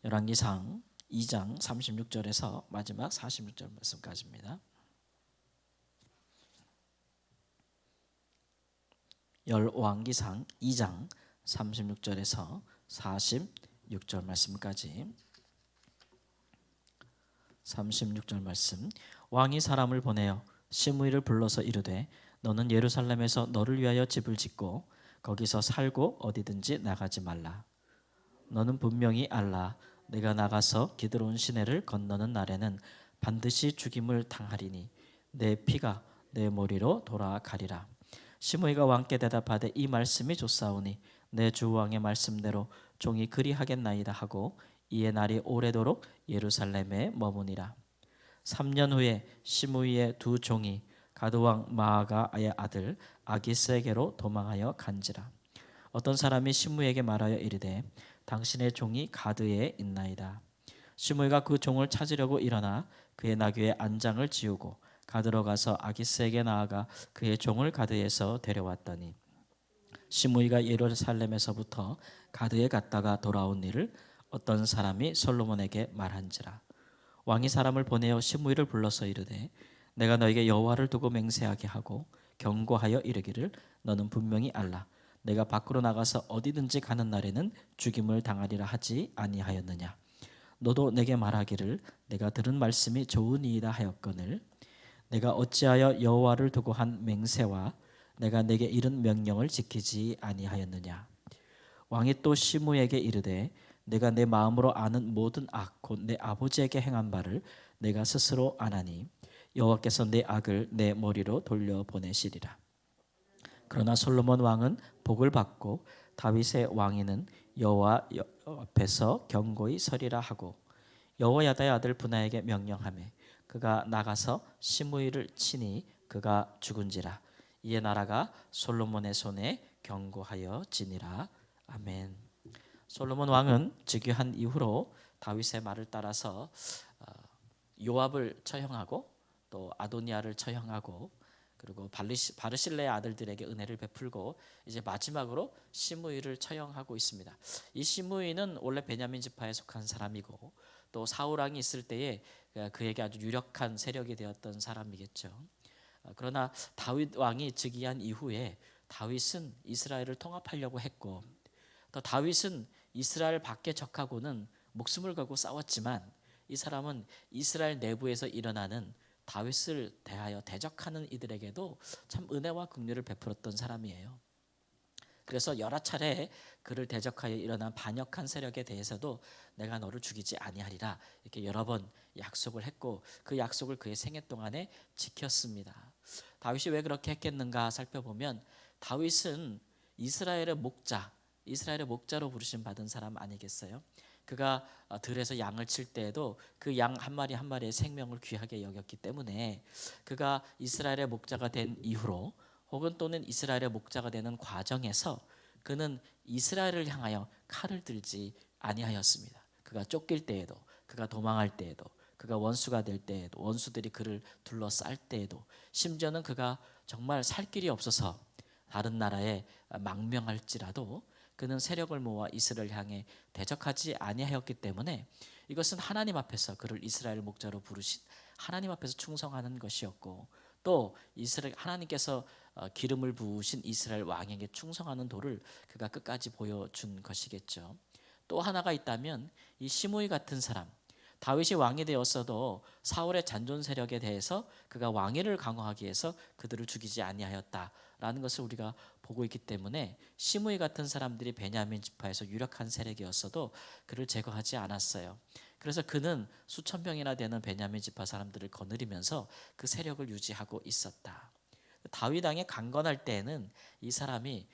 열왕기상 2장 36절에서 마지막 46절 말씀까지입니다. 열왕기상 2장 36절에서 46절 말씀까지. 36절 말씀. 왕이 사람을 보내어 시므이를 불러서 이르되 너는 예루살렘에서 너를 위하여 집을 짓고 거기서 살고 어디든지 나가지 말라. 너는 분명히 알라. 내가 나가서 기드론 시내를 건너는 날에는 반드시 죽임을 당하리니 내 피가 내 머리로 돌아가리라. 시므이가 왕께 대답하되 이 말씀이 좋사오니 내 주 왕의 말씀대로 종이 그리하겠나이다 하고 이에 날이 오래도록 예루살렘에 머무니라. 3년 후에 시므이의 두 종이 가드왕 마아가의 아들 아기스에게로 도망하여 간지라. 어떤 사람이 시므이에게 말하여 이르되 당신의 종이 가드에 있나이다. 시므이가 그 종을 찾으려고 일어나 그의 나귀의 안장을 지우고 가드로 가서 아기스에게 나아가 그의 종을 가드에서 데려왔더니 시므이가 예루살렘에서부터 가드에 갔다가 돌아온 일을 어떤 사람이 솔로몬에게 말한지라. 왕이 사람을 보내어 시므이를 불러서 이르되 내가 너에게 여호와를 두고 맹세하게 하고 경고하여 이르기를 너는 분명히 알라. 내가 밖으로 나가서 어디든지 가는 날에는 죽임을 당하리라 하지 아니하였느냐. 너도 내게 말하기를 내가 들은 말씀이 좋으니이다 하였거늘 내가 어찌하여 여호와를 두고 한 맹세와 내가 내게 이른 명령을 지키지 아니하였느냐. 왕이 또 시므이에게 이르되 내가 내 마음으로 아는 모든 악 곧 내 아버지에게 행한 바를 내가 스스로 아나니 여호와께서 내 악을 내 머리로 돌려보내시리라. 그러나 솔로몬 왕은 복을 받고 다윗의 왕위는 여호와 앞에서 견고히 서리라 하고 여호야다의 아들 분하에게 명령하매 그가 나가서 시므이를 치니 그가 죽은지라. 이에 나라가 솔로몬의 손에 견고하여 지니라. 아멘. 솔로몬 왕은 즉위한 이후로 다윗의 말을 따라서 요압을 처형하고 또 아도니아를 처형하고 그리고 바르실레의 아들들에게 은혜를 베풀고 이제 마지막으로 시므이를 처형하고 있습니다. 이 시므이는 원래 베냐민 지파에 속한 사람이고 또 사울 왕이 있을 때에 그에게 아주 유력한 세력이 되었던 사람이겠죠. 그러나 다윗 왕이 즉위한 이후에 다윗은 이스라엘을 통합하려고 했고 또 다윗은 이스라엘 밖에 적하고는 목숨을 걸고 싸웠지만 이 사람은 이스라엘 내부에서 일어나는 다윗을 대하여 대적하는 이들에게도 참 은혜와 긍휼을 베풀었던 사람이에요. 그래서 여러 차례 그를 대적하여 일어난 반역한 세력에 대해서도 내가 너를 죽이지 아니하리라 이렇게 여러 번 약속을 했고 그 약속을 그의 생애 동안에 지켰습니다. 다윗이 왜 그렇게 했겠는가 살펴보면 다윗은 이스라엘의 목자로 부르심 받은 사람 아니겠어요? 그가 들에서 양을 칠 때에도 그 양 한 마리 한 마리의 생명을 귀하게 여겼기 때문에 그가 이스라엘의 목자가 된 이후로 혹은 또는 이스라엘의 목자가 되는 과정에서 그는 이스라엘을 향하여 칼을 들지 아니하였습니다. 그가 쫓길 때에도 그가 도망할 때에도 그가 원수가 될 때에도 원수들이 그를 둘러쌀 때에도 심지어는 그가 정말 살 길이 없어서 다른 나라에 망명할지라도 그는 세력을 모아 이스라엘을 향해 대적하지 아니하였기 때문에 이것은 하나님 앞에서 그를 이스라엘 목자로 부르신 하나님 앞에서 충성하는 것이었고 또 이스라엘 하나님께서 기름을 부으신 이스라엘 왕에게 충성하는 도를 그가 끝까지 보여준 것이겠죠. 또 하나가 있다면 이 시므이 같은 사람 다윗이 왕이 되었어도 사울의 잔존 세력에 대해서 그가 왕위를 강화하기 위해서 그들을 죽이지 아니하였다라는 것을 우리가 보고 있기 때문에 시므이 같은 사람들이 베냐민 지파에서 유력한 세력이었어도 그를 제거하지 않았어요. 그래서 그는 수천 명이나 되는 베냐민 지파 사람들을 거느리면서 그 세력을 유지하고 있었다. 다윗 왕이 강건할 때에는 이 사람이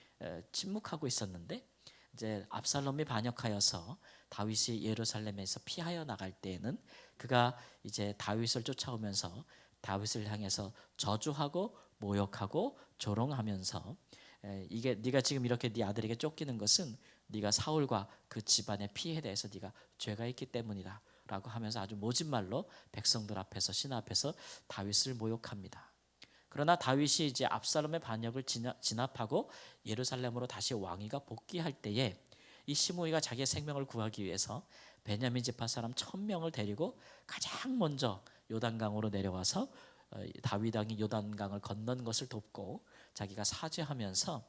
침묵하고 있었는데 이제 압살롬이 반역하여서 다윗이 예루살렘에서 피하여 나갈 때에는 그가 이제 다윗을 쫓아오면서 다윗을 향해서 저주하고 모욕하고 조롱하면서 이게 네가 지금 이렇게 네 아들에게 쫓기는 것은 네가 사울과 그 집안의 피해에 대해서 네가 죄가 있기 때문이다 라고 하면서 아주 모진 말로 백성들 앞에서 신 앞에서 다윗을 모욕합니다. 그러나 다윗이 이제 압살롬의 반역을 진압하고 예루살렘으로 다시 왕위가 복귀할 때에 이 시므이가 자기의 생명을 구하기 위해서 베냐민 지파 사람 1000명을 데리고 가장 먼저 요단강으로 내려와서 다윗 왕이 요단강을 건넌 것을 돕고 자기가 사죄하면서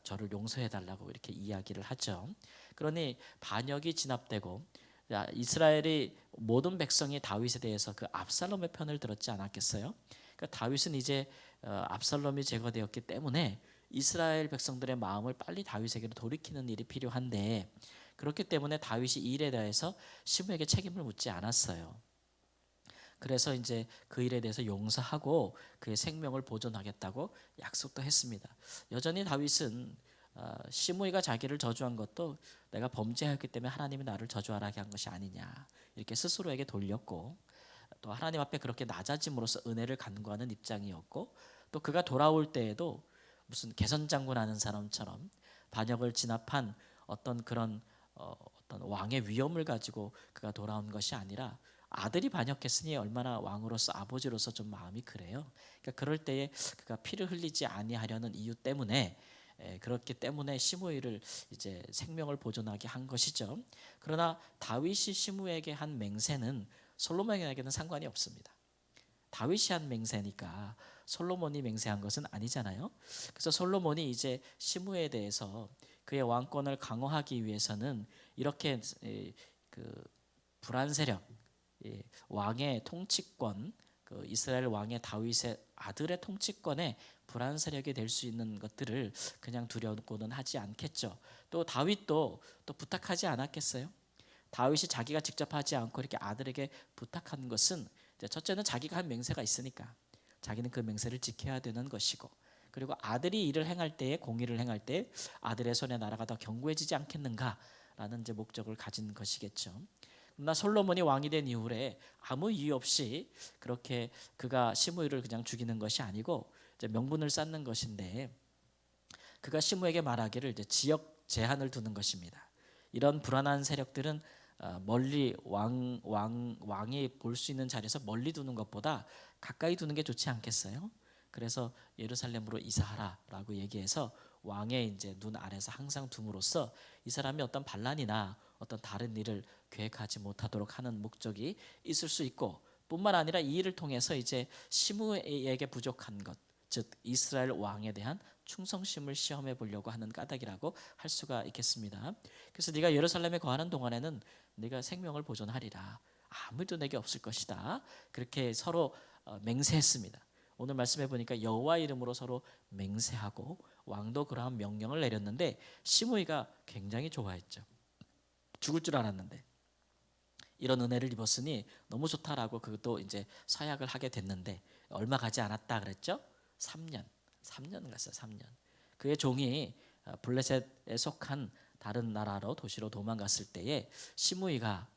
저를 용서해 달라고 이렇게 이야기를 하죠. 그러니 반역이 진압되고 이스라엘이 모든 백성이 다윗에 대해서 그 압살롬의 편을 들었지 않았겠어요? 그러니까 다윗은 이제 압살롬이 제거되었기 때문에 이스라엘 백성들의 마음을 빨리 다윗에게로 돌이키는 일이 필요한데, 그렇기 때문에 다윗이 이 일에 대해서 시므에게 책임을 묻지 않았어요. 그래서 이제 그 일에 대해서 용서하고 그의 생명을 보존하겠다고 약속도 했습니다. 여전히 다윗은 시므이가 자기를 저주한 것도 내가 범죄하였기 때문에 하나님이 나를 저주하게 한 것이 아니냐 이렇게 스스로에게 돌렸고, 또 하나님 앞에 그렇게 낮아짐으로써 은혜를 간구하는 입장이었고, 또 그가 돌아올 때에도 무슨 개선장군 하는 사람처럼 반역을 진압한 어떤 그런 어떤 왕의 위엄을 가지고 그가 돌아온 것이 아니라, 아들이 반역했으니 얼마나 왕으로서 아버지로서 좀 마음이 그래요. 그러니까 그럴 때에 그가 피를 흘리지 아니하려는 이유 때문에, 그렇기 때문에 시므이를 이제 생명을 보존하게 한 것이죠. 그러나 다윗이 시므에게 한 맹세는 솔로몬에게는 상관이 없습니다. 다윗이 한 맹세니까 솔로몬이 맹세한 것은 아니잖아요. 그래서 솔로몬이 이제 시므에 대해서 그의 왕권을 강화하기 위해서는 이렇게 그 불안 세력, 왕의 통치권, 그 이스라엘 왕의 다윗의 아들의 통치권에 불안 세력이 될 수 있는 것들을 그냥 두려고는 하지 않겠죠. 또 다윗도 또 부탁하지 않았겠어요? 다윗이 자기가 직접 하지 않고 이렇게 아들에게 부탁한 것은, 첫째는 자기가 한 맹세가 있으니까 자기는 그 맹세를 지켜야 되는 것이고, 그리고 아들이 일을 행할 때에, 공의를 행할 때 아들의 손에 나라가 더 견고해지지 않겠는가라는 이제 목적을 가진 것이겠죠. 그러나 솔로몬이 왕이 된 이후에 아무 이유 없이 그렇게 그가 시므이를 그냥 죽이는 것이 아니고 이제 명분을 쌓는 것인데, 그가 시므에게 말하기를 이제 지역 제한을 두는 것입니다. 이런 불안한 세력들은 멀리 왕이 볼 수 있는 자리에서 멀리 두는 것보다 가까이 두는 게 좋지 않겠어요? 그래서 예루살렘으로 이사하라라고 얘기해서 왕의 이제 눈 아래서 항상 둠으로써 이 사람이 어떤 반란이나 어떤 다른 일을 계획하지 못하도록 하는 목적이 있을 수 있고, 뿐만 아니라 이 일을 통해서 이제 시므에게 부족한 것, 즉 이스라엘 왕에 대한 충성심을 시험해 보려고 하는 까닭이라고 할 수가 있겠습니다. 그래서 네가 예루살렘에 거하는 동안에는 네가 생명을 보존하리라, 아무도 내게 없을 것이다, 그렇게 서로 맹세했습니다. 오늘 말씀해 보니까 여호와 이름으로 서로 맹세하고 왕도 그러한 명령을 내렸는데 시므이가 굉장히 좋아했죠. 죽을 줄 알았는데 이런 은혜를 입었으니 너무 좋다라고 그것도 이제 서약을 하게 됐는데, 얼마 가지 않았다 그랬죠? 3년 갔어요. 3년. 그의 종이 블레셋에 속한 다른 나라로, 도시로 도망갔을 때에 시므이가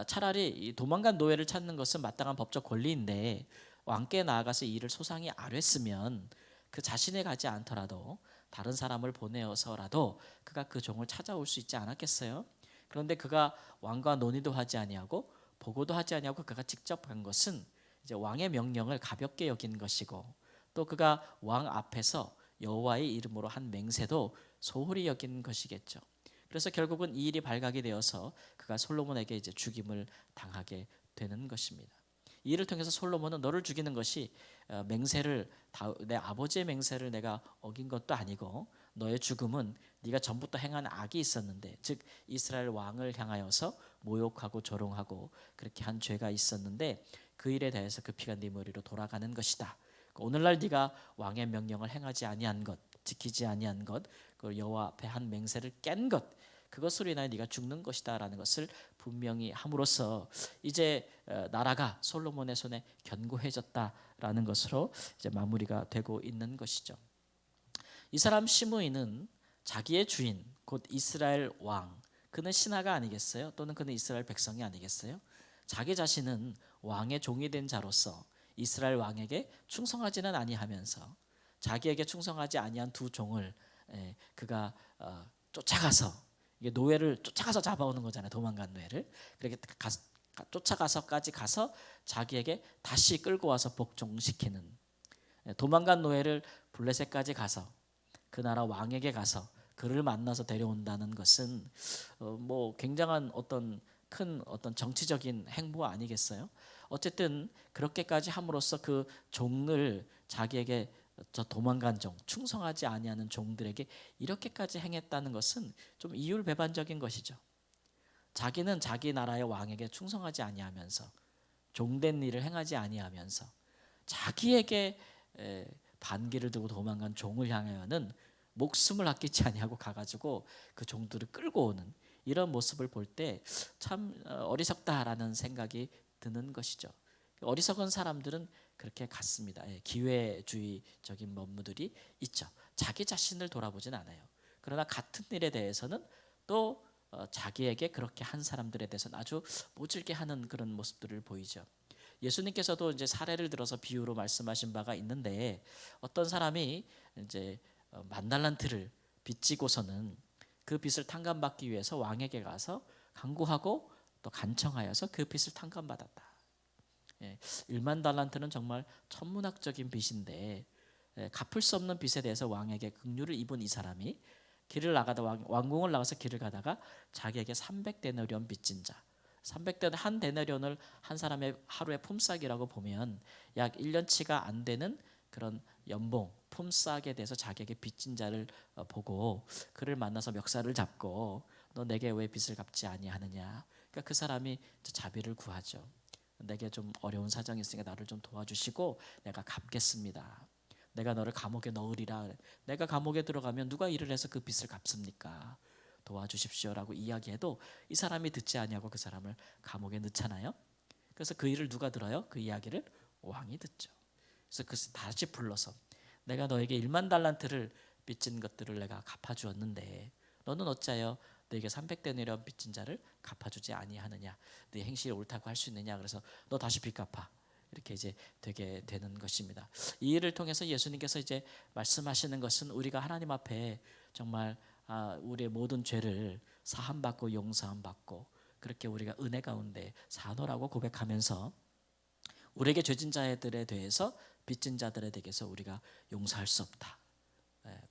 차라리 이 도망간 노예를 찾는 것은 마땅한 법적 권리인데 왕께 나아가서 이 일을 소상히 아뢰으면 그 자신이 가지 않더라도 다른 사람을 보내어서라도 그가 그 종을 찾아올 수 있지 않았겠어요? 그런데 그가 왕과 논의도 하지 아니하고 보고도 하지 아니하고 그가 직접 간 것은 이제 왕의 명령을 가볍게 여긴 것이고, 또 그가 왕 앞에서 여호와의 이름으로 한 맹세도 소홀히 여긴 것이겠죠. 그래서 결국은 이 일이 발각이 되어서 그가 솔로몬에게 이제 죽임을 당하게 되는 것입니다. 이 일을 통해서 솔로몬은 너를 죽이는 것이 맹세를, 내 아버지의 맹세를 내가 어긴 것도 아니고, 너의 죽음은 네가 전부터 행한 악이 있었는데, 즉 이스라엘 왕을 향하여서 모욕하고 조롱하고 그렇게 한 죄가 있었는데 그 일에 대해서 그 피가 네 머리로 돌아가는 것이다. 오늘날 네가 왕의 명령을 행하지 아니한 것, 지키지 아니한 것, 그 여호와 앞에 한 맹세를 깬 것, 그것으로 인하여 네가 죽는 것이다라는 것을 분명히 함으로써 이제 나라가 솔로몬의 손에 견고해졌다라는 것으로 이제 마무리가 되고 있는 것이죠. 이 사람 시므이는 자기의 주인 곧 이스라엘 왕, 그는 신하가 아니겠어요? 또는 그는 이스라엘 백성이 아니겠어요? 자기 자신은 왕의 종이 된 자로서 이스라엘 왕에게 충성하지는 아니하면서 자기에게 충성하지 아니한 두 종을 그가 쫓아가서, 이게 노예를 쫓아가서 잡아오는 거잖아요. 도망간 노예를 그렇게 쫓아가서까지 가서 자기에게 다시 끌고 와서 복종시키는, 도망간 노예를 블레셋까지 가서 그 나라 왕에게 가서 그를 만나서 데려온다는 것은 뭐 굉장한 어떤 정치적인 행보 아니겠어요? 어쨌든 그렇게까지 함으로써 그 종을 자기에게 저 도망간 종, 충성하지 아니하는 종들에게 이렇게까지 행했다는 것은 좀 이율배반적인 것이죠. 자기는 자기 나라의 왕에게 충성하지 아니하면서 종된 일을 행하지 아니하면서 자기에게 반기를 들고 도망간 종을 향하여는 목숨을 아끼지 아니하고 가가지고 그 종들을 끌고 오는 이런 모습을 볼 때 참 어리석다라는 생각이 드는 것이죠. 어리석은 사람들은 그렇게 갔습니다. 기회주의적인 면모들이 있죠. 자기 자신을 돌아보진 않아요. 그러나 같은 일에 대해서는 또 자기에게 그렇게 한 사람들에 대해서는 아주 모질게 하는 그런 모습들을 보이죠. 예수님께서도 이제 사례를 들어서 비유로 말씀하신 바가 있는데 어떤 사람이 이제 만 달란트를 빚지고서는 그 빚을 탕감받기 위해서 왕에게 가서 간구하고 또 간청하여서 그 빚을 탕감받았다. 1만 달란트는 정말 천문학적인 빚인데 갚을 수 없는 빚에 대해서 왕에게 긍휼을 입은 이 사람이 길을 나가다 왕궁을 나가서 길을 가다가 자기에게 300데나리온 빚진 자 300데나리온 한 데나리온을 한 사람의 하루의 품삯이라고 보면 약 1년치가 안 되는 그런 연봉 품삯에 대해서 자기에게 빚진 자를 보고 그를 만나서 멱살을 잡고 너 내게 왜 빚을 갚지 아니하느냐. 그러니까 그 사람이 자비를 구하죠. 내게 좀 어려운 사정이 있으니까 나를 좀 도와주시고 내가 갚겠습니다. 내가 너를 감옥에 넣으리라. 내가 감옥에 들어가면 누가 일을 해서 그 빚을 갚습니까? 도와주십시오라고 이야기해도 이 사람이 듣지 아니하고 그 사람을 감옥에 넣잖아요. 그래서 그 일을 누가 들어요? 그 이야기를 왕이 듣죠. 그래서 그 다시 불러서 내가 너에게 1만 달란트를 빚진 것들을 내가 갚아주었는데 너는 어찌하여 너에게 300데나리온 빚진 자를 갚아주지 아니하느냐? 네 행실이 옳다고 할 수 있느냐? 그래서 너 다시 빚 갚아. 이렇게 이제 되게 되는 것입니다. 이 일을 통해서 예수님께서 이제 말씀하시는 것은 우리가 하나님 앞에 정말 우리의 모든 죄를 사함받고 용서함받고 그렇게 우리가 은혜 가운데 사노라고 고백하면서 우리에게 죄진 자들에 대해서 빚진 자들에 대해서 우리가 용서할 수 없다.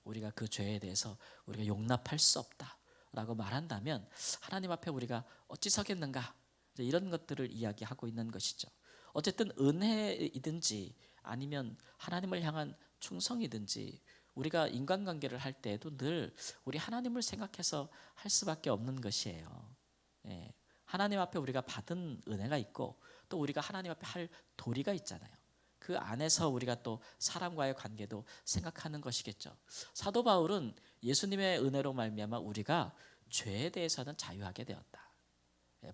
우리가 그 죄에 대해서 우리가 용납할 수 없다라고 말한다면 하나님 앞에 우리가 어찌 서겠는가 이런 것들을 이야기하고 있는 것이죠. 어쨌든 은혜이든지 아니면 하나님을 향한 충성이든지 우리가 인간관계를 할 때에도 늘 우리 하나님을 생각해서 할 수밖에 없는 것이에요. 하나님 앞에 우리가 받은 은혜가 있고 또 우리가 하나님 앞에 할 도리가 있잖아요. 그 안에서 우리가 또 사람과의 관계도 생각하는 것이겠죠. 사도 바울은 예수님의 은혜로 말미암아 우리가 죄에 대해서는 자유하게 되었다.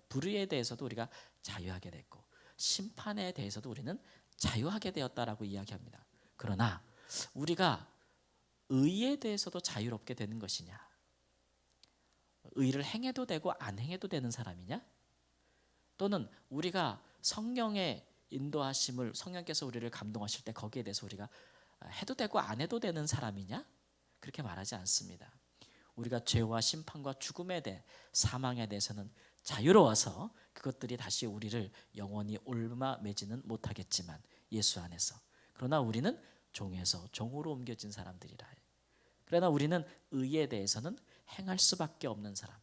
불의에 대해서도 우리가 자유하게 됐고 심판에 대해서도 우리는 자유하게 되었다라고 이야기합니다. 그러나 우리가 의에 대해서도 자유롭게 되는 것이냐? 의를 행해도 되고 안 행해도 되는 사람이냐? 또는 우리가 성령의 인도하심을 성령께서 우리를 감동하실 때 거기에 대해서 우리가 해도 되고 안 해도 되는 사람이냐? 그렇게 말하지 않습니다. 우리가 죄와 심판과 죽음에 대해 사망에 대해서는 자유로워서 그것들이 다시 우리를 영원히 옮아매지는 못하겠지만 예수 안에서 그러나 우리는 종에서 종으로 옮겨진 사람들이라. 그러나 우리는 의에 대해서는 행할 수밖에 없는 사람,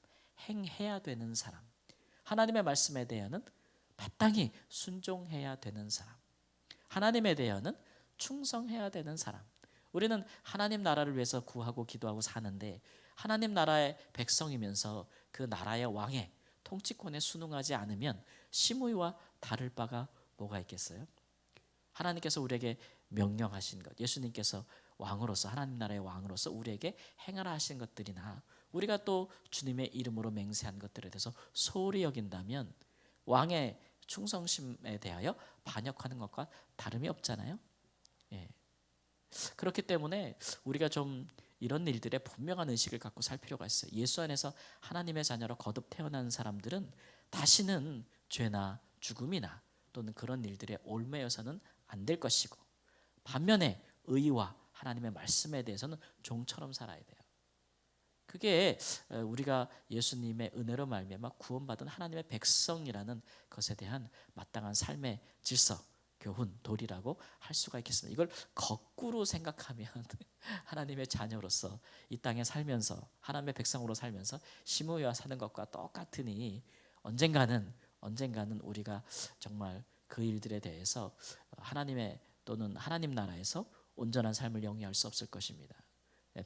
행해야 되는 사람, 하나님의 말씀에 대해서는 마땅히 순종해야 되는 사람, 하나님에 대해서는 충성해야 되는 사람. 우리는 하나님 나라를 위해서 구하고 기도하고 사는데 하나님 나라의 백성이면서 그 나라의 왕의 통치권에 순응하지 않으면 심의와 다를 바가 뭐가 있겠어요? 하나님께서 우리에게 명령하신 것, 예수님께서 왕으로서 하나님 나라의 왕으로서 우리에게 행하라 하신 것들이나 우리가 또 주님의 이름으로 맹세한 것들에 대해서 소홀히 여긴다면 왕의 충성심에 대하여 반역하는 것과 다름이 없잖아요. 그렇기 때문에 우리가 좀 이런 일들에 분명한 의식을 갖고 살 필요가 있어요. 예수 안에서 하나님의 자녀로 거듭 태어난 사람들은 다시는 죄나 죽음이나 또는 그런 일들에 얽매여서는 안 될 것이고 반면에 의와 하나님의 말씀에 대해서는 종처럼 살아야 돼요. 그게 우리가 예수님의 은혜로 말미암아 구원받은 하나님의 백성이라는 것에 대한 마땅한 삶의 질서, 교훈, 도리라고 할 수가 있겠습니다. 이걸 거꾸로 생각하면 하나님의 자녀로서 이 땅에 살면서 하나님의 백성으로 살면서 시므이와 사는 것과 똑같으니 언젠가는 우리가 정말 그 일들에 대해서 하나님의 또는 하나님 나라에서 온전한 삶을 영위할 수 없을 것입니다.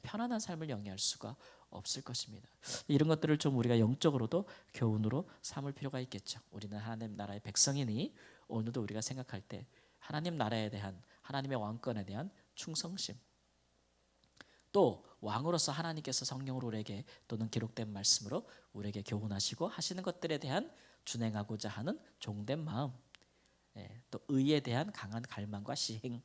편안한 삶을 영위할 수가 없을 것입니다. 이런 것들을 좀 우리가 영적으로도 교훈으로 삼을 필요가 있겠죠. 우리는 하나님 나라의 백성이니 오늘도 우리가 생각할 때 하나님 나라에 대한 하나님의 왕권에 대한 충성심, 또 왕으로서 하나님께서 성령으로 우리에게 또는 기록된 말씀으로 우리에게 교훈하시고 하시는 것들에 대한 준행하고자 하는 종된 마음, 또 의에 대한 강한 갈망과 시행,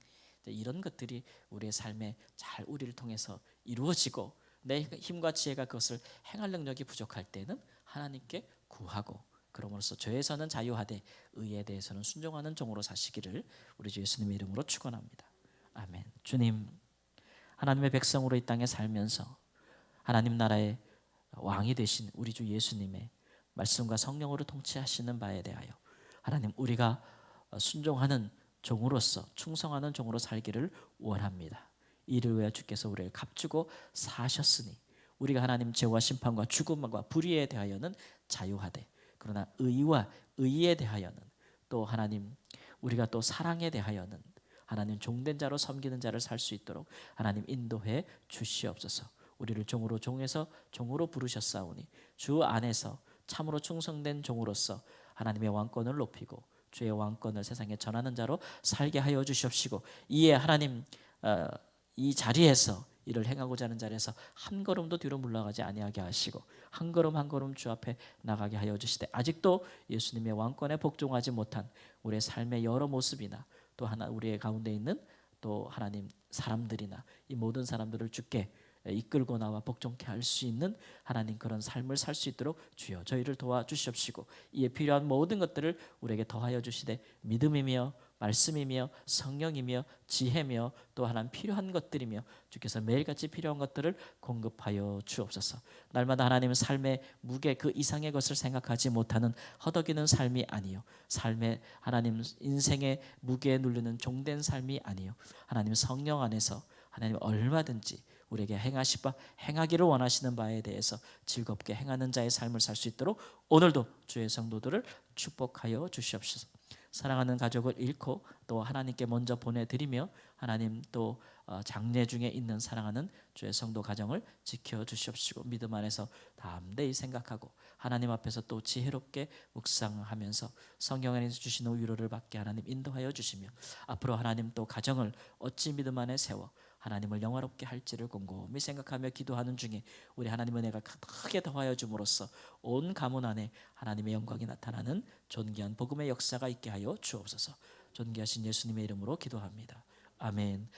이런 것들이 우리의 삶에 잘 우리를 통해서 이루어지고 내 힘과 지혜가 그것을 행할 능력이 부족할 때는 하나님께 구하고 그러므로써 죄에서는 자유하되 의에 대해서는 순종하는 종으로 사시기를 우리 주 예수님의 이름으로 축원합니다. 아멘. 주님, 하나님의 백성으로 이 땅에 살면서 하나님 나라의 왕이 되신 우리 주 예수님의 말씀과 성령으로 통치하시는 바에 대하여 하나님, 우리가 순종하는 종으로서 충성하는 종으로 살기를 원합니다. 이를 위하여 주께서 우리를 값주고 사셨으니 우리가 하나님 죄와 심판과 죽음과 불의에 대하여는 자유하되 그러나 의와 의에 대하여는 또 하나님 우리가 또 사랑에 대하여는 하나님 종된 자로 섬기는 자를 살 수 있도록 하나님 인도해 주시옵소서. 우리를 종으로 종에서 종으로 부르셨사오니 주 안에서 참으로 충성된 종으로서 하나님의 왕권을 높이고 주의 왕권을 세상에 전하는 자로 살게 하여 주시옵시고 이에 하나님 이 자리에서 이를 행하고자 하는 자리에서 한 걸음도 뒤로 물러가지 아니하게 하시고 한 걸음 한 걸음 주 앞에 나가게 하여 주시되 아직도 예수님의 왕권에 복종하지 못한 우리의 삶의 여러 모습이나 또 하나 우리의 가운데 있는 또 하나님 사람들이나 이 모든 사람들을 주께 이끌고 나와 복종케 할 수 있는 하나님 그런 삶을 살 수 있도록 주여 저희를 도와주시옵시고 이에 필요한 모든 것들을 우리에게 더하여 주시되 믿음이며 말씀이며 성령이며 지혜며 또 하나님 필요한 것들이며 주께서 매일같이 필요한 것들을 공급하여 주옵소서. 날마다 하나님은 삶의 무게 그 이상의 것을 생각하지 못하는 허덕이는 삶이 아니요 삶의 하나님 인생의 무게에 눌리는 종된 삶이 아니요 하나님 성령 안에서 하나님 얼마든지 우리에게 행하기를 원하시는 바에 대해서 즐겁게 행하는 자의 삶을 살 수 있도록 오늘도 주의 성도들을 축복하여 주시옵소서. 사랑하는 가족을 잃고 또 하나님께 먼저 보내드리며 하나님 또 장례 중에 있는 사랑하는 주의 성도 가정을 지켜주시옵시고 믿음 안에서 담대히 생각하고 하나님 앞에서 또 지혜롭게 묵상하면서 성경 안에서 주시는 위로를 받게 하나님 인도하여 주시며 앞으로 하나님 또 가정을 어찌 믿음 안에 세워 하나님을 영화롭게 할지를 곰곰이 생각하며 기도하는 중에 우리 하나님의 은혜가 크게 더하여 줌으로써 온 가문 안에 하나님의 영광이 나타나는 존귀한 복음의 역사가 있게 하여 주옵소서. 존귀하신 예수님의 이름으로 기도합니다. 아멘.